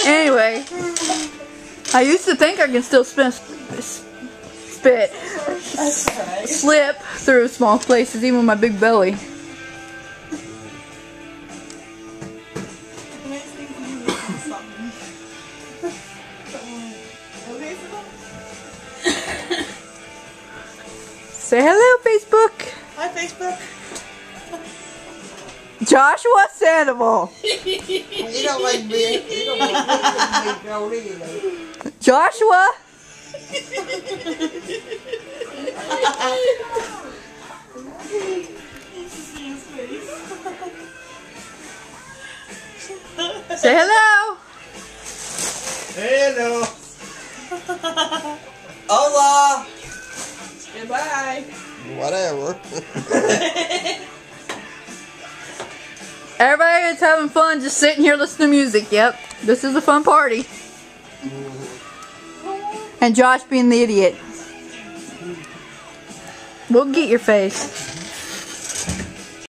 Anyway, I used to think I can still slip through small places, even with my big belly. Say hello, Facebook. Hi, Facebook. Joshua Sandoval. You don't like me. You don't like me, Joshua. Say hello. Hello. Hola. Goodbye. Whatever. Everybody is having fun just sitting here listening to music. Yep, this is a fun party. And Josh being the idiot. We'll get your face.